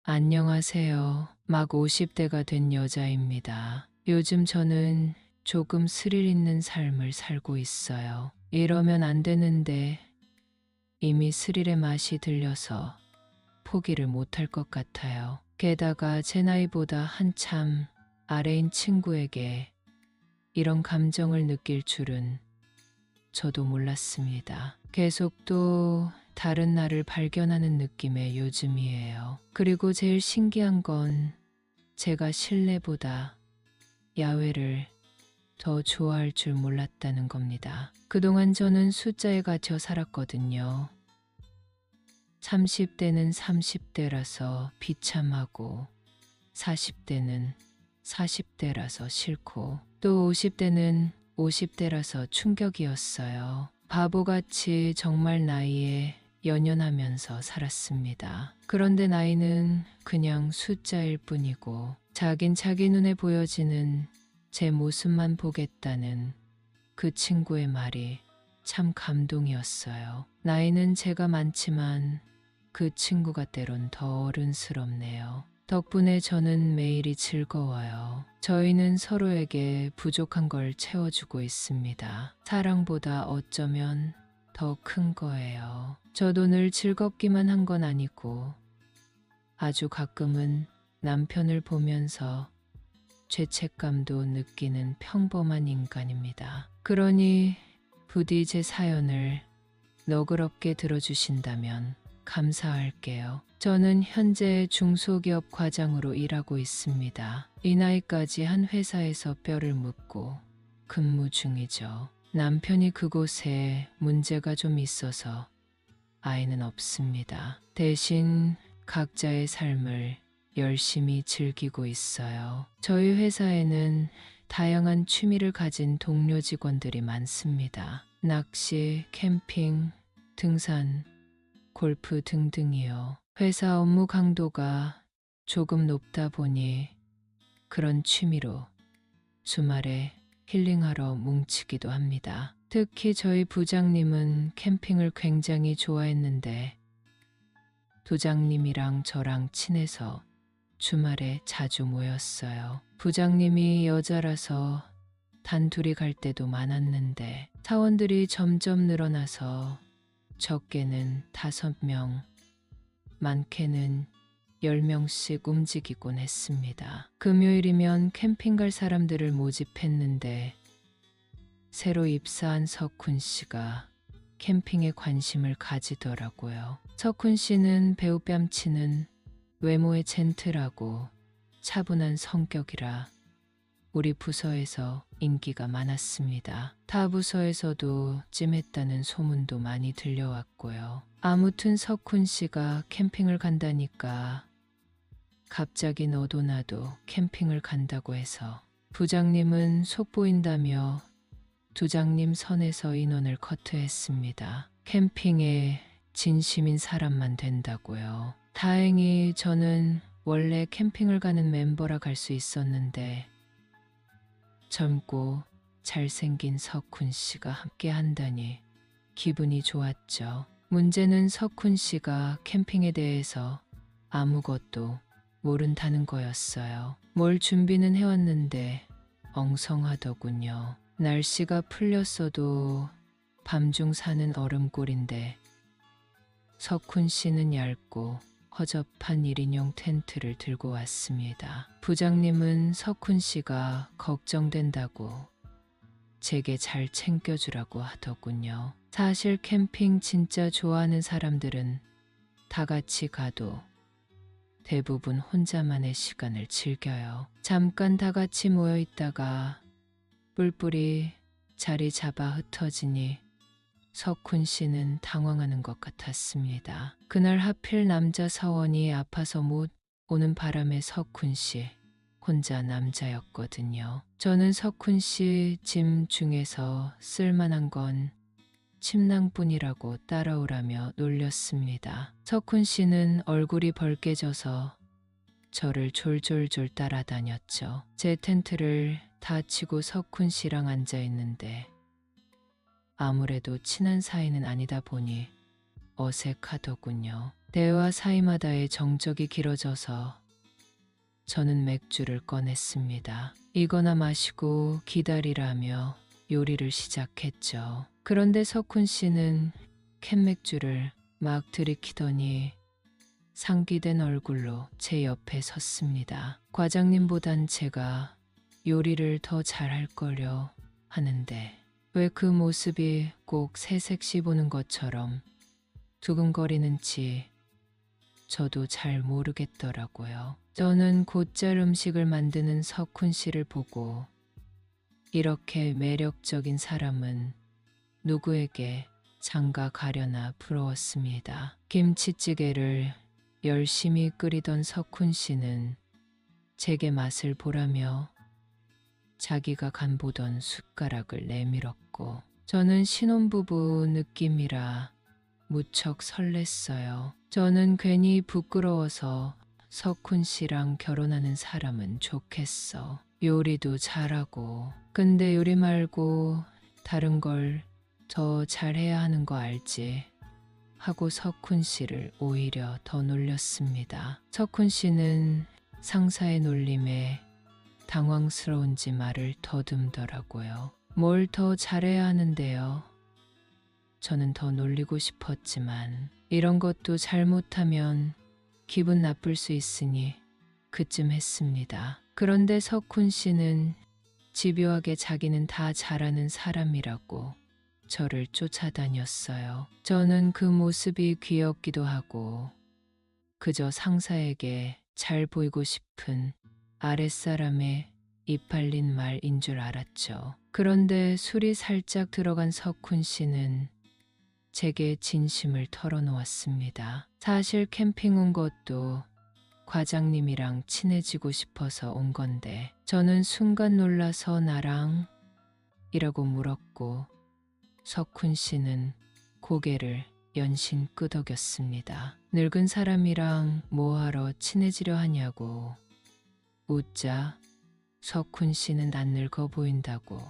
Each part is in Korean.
안녕하세요. 막 50대가 된 여자입니다. 요즘 저는 조금 스릴 있는 삶을 살고 있어요. 이러면 안 되는데 이미 스릴의 맛이 들려서 포기를 못할 것 같아요. 게다가 제 나이보다 한참 아래인 친구에게 이런 감정을 느낄 줄은 저도 몰랐습니다. 계속 또 다른 나를 발견하는 느낌의 요즘이에요. 그리고 제일 신기한 건 제가 실내보다 야외를 더 좋아할 줄 몰랐다는 겁니다. 그동안 저는 숫자에 갇혀 살았거든요. 30대는 30대라서 비참하고 40대는 40대라서 싫고 또 50대는 50대라서 충격이었어요. 바보같이 정말 나이에 연연하면서 살았습니다. 그런데 나이는 그냥 숫자일 뿐이고 자긴 자기 눈에 보여지는 제 모습만 보겠다는 그 친구의 말이 참 감동이었어요. 나이는 제가 많지만 그 친구가 때론 더 어른스럽네요. 덕분에 저는 매일이 즐거워요. 저희는 서로에게 부족한 걸 채워주고 있습니다. 사랑보다 어쩌면 더 큰 거예요. 저도 늘 즐겁기만 한 건 아니고 아주 가끔은 남편을 보면서 죄책감도 느끼는 평범한 인간입니다. 그러니 부디 제 사연을 너그럽게 들어주신다면 감사할게요. 저는 현재 중소기업 과장으로 일하고 있습니다. 이 나이까지 한 회사에서 뼈를 묻고 근무 중이죠. 남편이 그곳에 문제가 좀 있어서 아이는 없습니다. 대신 각자의 삶을 열심히 즐기고 있어요. 저희 회사에는 다양한 취미를 가진 동료 직원들이 많습니다. 낚시, 캠핑, 등산, 골프 등등이요. 회사 업무 강도가 조금 높다 보니 그런 취미로 주말에 힐링하러 뭉치기도 합니다. 특히 저희 부장님은 캠핑을 굉장히 좋아했는데 부장님이랑 저랑 친해서 주말에 자주 모였어요. 부장님이 여자라서 단둘이 갈 때도 많았는데 사원들이 점점 늘어나서 적게는 5명, 많게는 10명씩 움직이곤 했습니다. 금요일이면 캠핑 갈 사람들을 모집했는데 새로 입사한 석훈 씨가 캠핑에 관심을 가지더라고요. 석훈 씨는 배우 뺨치는 외모의 젠틀하고 차분한 성격이라 우리 부서에서 인기가 많았습니다. 타 부서에서도 찜했다는 소문도 많이 들려왔고요. 아무튼 석훈 씨가 캠핑을 간다니까 갑자기 너도 나도 캠핑을 간다고 해서 부장님은 속보인다며 부장님 선에서 인원을 커트했습니다. 캠핑에 진심인 사람만 된다고요. 다행히 저는 원래 캠핑을 가는 멤버라 갈 수 있었는데 젊고 잘생긴 석훈 씨가 함께 한다니 기분이 좋았죠. 문제는 석훈 씨가 캠핑에 대해서 아무것도 모른다는 거였어요. 뭘 준비는 해왔는데 엉성하더군요. 날씨가 풀렸어도 밤중 사는 얼음골인데 석훈 씨는 얇고 허접한 1인용 텐트를 들고 왔습니다. 부장님은 석훈 씨가 걱정된다고 제게 잘 챙겨주라고 하더군요. 사실 캠핑 진짜 좋아하는 사람들은 다 같이 가도 대부분 혼자만의 시간을 즐겨요. 잠깐 다 같이 모여 있다가 뿔뿔이 자리 잡아 흩어지니 석훈 씨는 당황하는 것 같았습니다. 그날 하필 남자 사원이 아파서 못 오는 바람에 석훈 씨 혼자 남자였거든요. 저는 석훈 씨 짐 중에서 쓸만한 건 침낭뿐이라고 따라오라며 놀렸습니다. 석훈 씨는 얼굴이 벌개져서 저를 졸졸졸 따라다녔죠. 제 텐트를 다 치고 석훈 씨랑 앉아 있는데 아무래도 친한 사이는 아니다 보니 어색하더군요. 대화 사이마다의 정적이 길어져서 저는 맥주를 꺼냈습니다. 이거나 마시고 기다리라며 요리를 시작했죠. 그런데 석훈 씨는 캔맥주를 막 들이키더니 상기된 얼굴로 제 옆에 섰습니다. 과장님보단 제가 요리를 더 잘할 거려 하는데 왜 그 모습이 꼭 새색시 보는 것처럼 두근거리는지 저도 잘 모르겠더라고요. 저는 곧잘 음식을 만드는 석훈 씨를 보고 이렇게 매력적인 사람은 누구에게 장가 가려나 부러웠습니다. 김치찌개를 열심히 끓이던 석훈 씨는 제게 맛을 보라며 자기가 간보던 숟가락을 내밀었고 저는 신혼부부 느낌이라 무척 설렜어요. 저는 괜히 부끄러워서 석훈 씨랑 결혼하는 사람은 좋겠어. 요리도 잘하고. 근데 요리 말고 다른 걸 더 잘해야 하는 거 알지? 하고 석훈 씨를 오히려 더 놀렸습니다. 석훈 씨는 상사의 놀림에 당황스러운지 말을 더듬더라고요. 뭘 더 잘해야 하는데요? 저는 더 놀리고 싶었지만 이런 것도 잘못하면 기분 나쁠 수 있으니 그쯤 했습니다. 그런데 석훈 씨는 집요하게 자기는 다 잘하는 사람이라고 저를 쫓아다녔어요. 저는 그 모습이 귀엽기도 하고 그저 상사에게 잘 보이고 싶은 아랫사람의 이팔린 말인 줄 알았죠. 그런데 술이 살짝 들어간 석훈 씨는 제게 진심을 털어놓았습니다. 사실 캠핑 온 것도 과장님이랑 친해지고 싶어서 온 건데 저는 순간 놀라서 나랑? 이라고 물었고 석훈 씨는 고개를 연신 끄덕였습니다. 늙은 사람이랑 뭐하러 친해지려 하냐고. 웃자 석훈 씨는 안 늙어 보인다고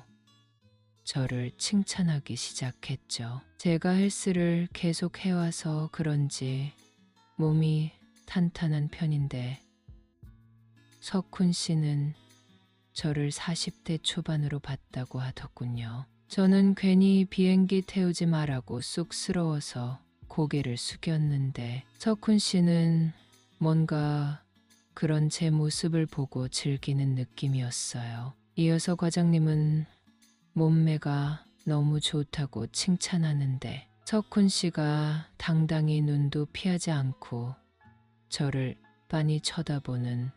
저를 칭찬하기 시작했죠. 제가 헬스를 계속 해와서 그런지 몸이 탄탄한 편인데 석훈 씨는 저를 40대 초반으로 봤다고 하더군요. 저는 괜히 비행기 태우지 말라고 쑥스러워서 고개를 숙였는데 석훈 씨는 뭔가 그런 제 모습을 보고 즐기는 느낌이었어요. 이어서 과장님은 몸매가 너무 좋다고 칭찬하는데 석훈 씨가 당당히 눈도 피하지 않고 저를 빤히 쳐다보는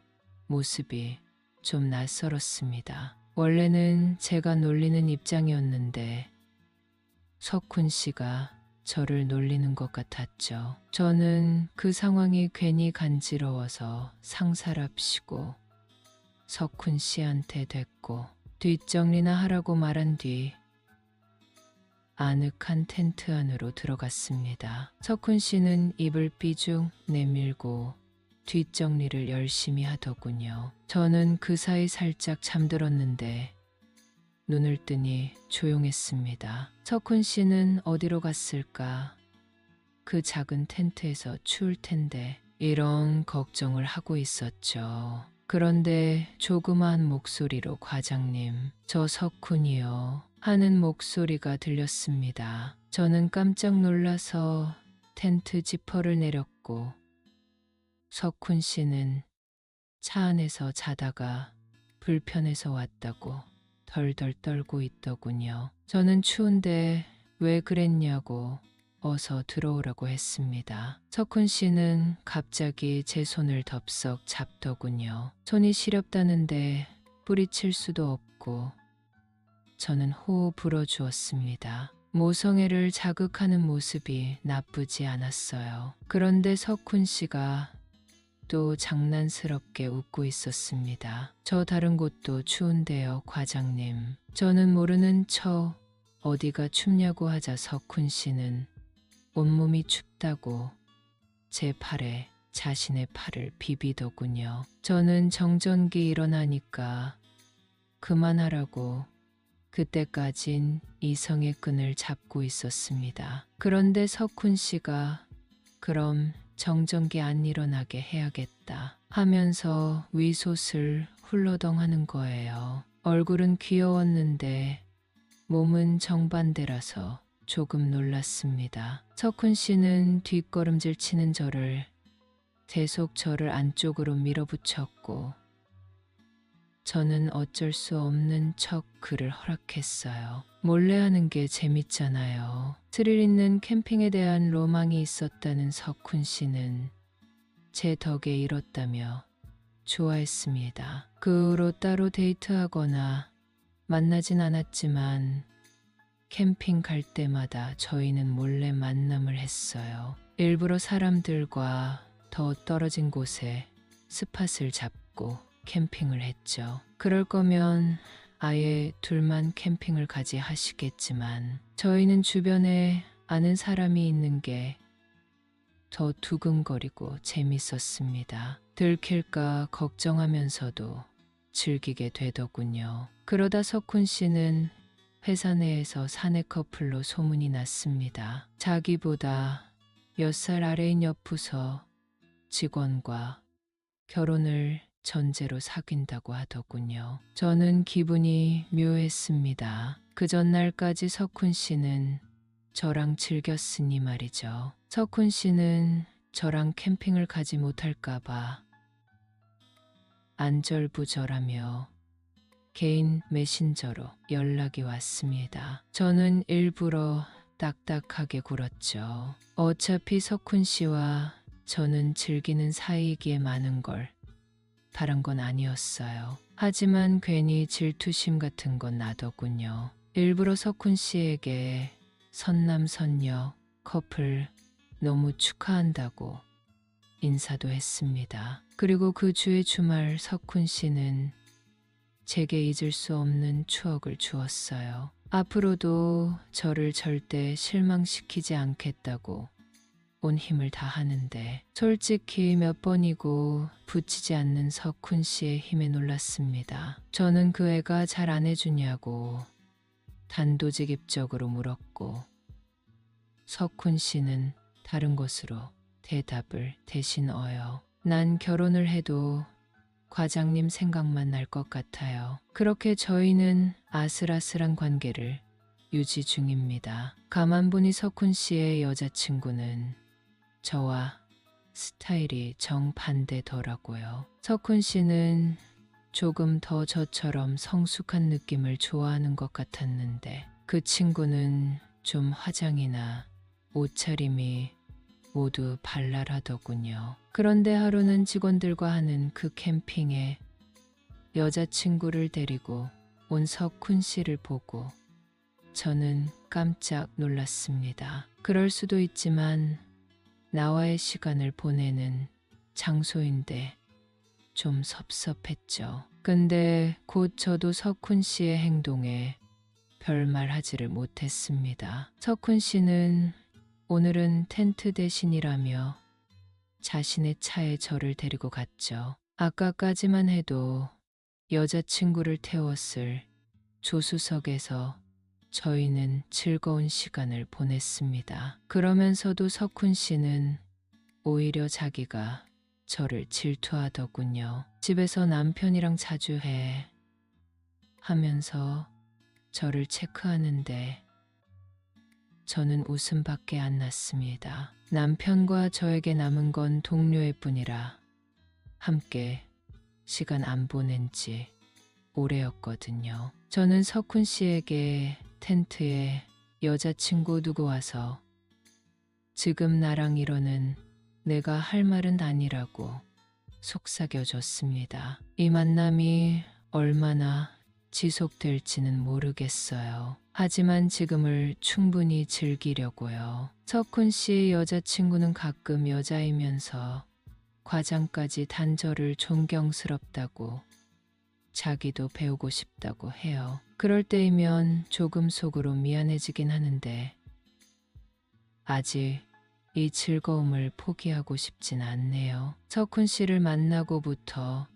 모습이 좀 낯설었습니다. 원래는 제가 놀리는 입장이었는데 석훈 씨가 저를 놀리는 것 같았죠. 저는 그 상황이 괜히 간지러워서 상사랍시고 석훈 씨한테 됐고 뒷정리나 하라고 말한 뒤 아늑한 텐트 안으로 들어갔습니다. 석훈 씨는 입을 삐죽 내밀고 뒷정리를 열심히 하더군요. 저는 그 사이 살짝 잠들었는데 눈을 뜨니 조용했습니다. 석훈 씨는 어디로 갔을까? 그 작은 텐트에서 추울 텐데 이런 걱정을 하고 있었죠. 그런데 조그마한 목소리로 과장님, 저 석훈이요 하는 목소리가 들렸습니다. 저는 깜짝 놀라서 텐트 지퍼를 내렸고 석훈 씨는 차 안에서 자다가 불편해서 왔다고 덜덜 떨고 있더군요. 저는 추운데 왜 그랬냐고 어서 들어오라고 했습니다. 석훈 씨는 갑자기 제 손을 덥석 잡더군요. 손이 시렵다는데 뿌리칠 수도 없고 저는 호호 불어주었습니다. 모성애를 자극하는 모습이 나쁘지 않았어요. 그런데 석훈 씨가 또 장난스럽게 웃고 있었습니다. 저 다른 곳도 추운데요, 과장님. 저는 모르는 척 어디가 춥냐고 하자 석훈 씨는 온몸이 춥다고 제 팔에 자신의 팔을 비비더군요. 저는 정전기 일어나니까 그만하라고 그때까진 이성의 끈을 잡고 있었습니다. 그런데 석훈 씨가 그럼 정전기 안 일어나게 해야겠다 하면서 위솥을 훌러덩 하는 거예요. 얼굴은 귀여웠는데 몸은 정반대라서 조금 놀랐습니다. 석훈 씨는 뒷걸음질 치는 저를 계속 저를 안쪽으로 밀어붙였고 저는 어쩔 수 없는 척 그를 허락했어요. 몰래 하는 게 재밌잖아요. 스릴 있는 캠핑에 대한 로망이 있었다는 석훈 씨는 제 덕에 이뤘다며 좋아했습니다. 그 후로 따로 데이트하거나 만나진 않았지만 캠핑 갈 때마다 저희는 몰래 만남을 했어요. 일부러 사람들과 더 떨어진 곳에 스팟을 잡고 캠핑을 했죠. 그럴 거면 아예 둘만 캠핑을 가지 하시겠지만 저희는 주변에 아는 사람이 있는 게 더 두근거리고 재밌었습니다. 들킬까 걱정하면서도 즐기게 되더군요. 그러다 석훈 씨는 회사 내에서 사내 커플로 소문이 났습니다. 자기보다 몇 살 아래인 옆부서 직원과 결혼을 전제로 사귄다고 하더군요. 저는 기분이 묘했습니다. 그 전날까지 석훈 씨는 저랑 즐겼으니 말이죠. 석훈 씨는 저랑 캠핑을 가지 못할까봐 안절부절하며 개인 메신저로 연락이 왔습니다. 저는 일부러 딱딱하게 굴었죠. 어차피 석훈 씨와 저는 즐기는 사이이기에 많은 걸 바란 건 아니었어요. 하지만 괜히 질투심 같은 건 나더군요. 일부러 석훈 씨에게 선남선녀 커플 너무 축하한다고 인사도 했습니다. 그리고 그 주의 주말 석훈 씨는 제게 잊을 수 없는 추억을 주었어요. 앞으로도 저를 절대 실망시키지 않겠다고 온 힘을 다하는데 솔직히 몇 번이고 붙이지 않는 석훈 씨의 힘에 놀랐습니다. 저는 그 애가 잘 안 해주냐고 단도직입적으로 물었고 석훈 씨는 다른 것으로 대답을 대신 어요. 난 결혼을 해도 과장님 생각만 날 것 같아요. 그렇게 저희는 아슬아슬한 관계를 유지 중입니다. 가만 보니 석훈 씨의 여자친구는 저와 스타일이 정반대더라고요. 석훈 씨는 조금 더 저처럼 성숙한 느낌을 좋아하는 것 같았는데 그 친구는 좀 화장이나 옷차림이 모두 발랄하더군요. 그런데 하루는 직원들과 하는 그 캠핑에 여자친구를 데리고 온 석훈 씨를 보고 저는 깜짝 놀랐습니다. 그럴 수도 있지만 나와의 시간을 보내는 장소인데 좀 섭섭했죠. 근데 곧 저도 석훈 씨의 행동에 별말 하지를 못했습니다. 석훈 씨는 오늘은 텐트 대신이라며 자신의 차에 저를 데리고 갔죠. 아까까지만 해도 여자친구를 태웠을 조수석에서 저희는 즐거운 시간을 보냈습니다. 그러면서도 석훈 씨는 오히려 자기가 저를 질투하더군요. 집에서 남편이랑 자주 해 하면서 저를 체크하는데 저는 웃음밖에 안 났습니다. 남편과 저에게 남은 건 동료일 뿐이라 함께 시간 안 보낸 지 오래였거든요. 저는 석훈 씨에게 텐트에 여자친구 두고 와서 지금 나랑 이러는 내가 할 말은 아니라고 속삭여줬습니다. 이 만남이 얼마나 지속될지는 모르겠어요. 하지만 지금을 충분히 즐기려고요. 석훈 씨의 여자친구는 가끔 여자이면서 과장까지 단절을 존경스럽다고 자기도 배우고 싶다고 해요. 그럴 때이면 조금 속으로 미안해지긴 하는데 아직 이 즐거움을 포기하고 싶진 않네요. 석훈 씨를 만나고부터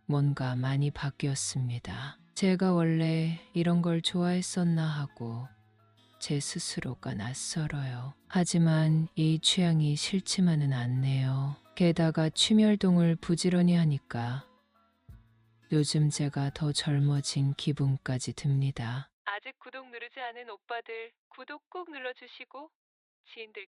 뭔가 많이 바뀌었습니다. 제가 원래 이런 걸 좋아했었나 하고 제 스스로가 낯설어요. 하지만 이 취향이 싫지만은 않네요. 게다가 취멸동을 부지런히 하니까 요즘 제가 더 젊어진 기분까지 듭니다. 아직 구독 누르지 않은 오빠들 구독 꼭 눌러주시고 지인들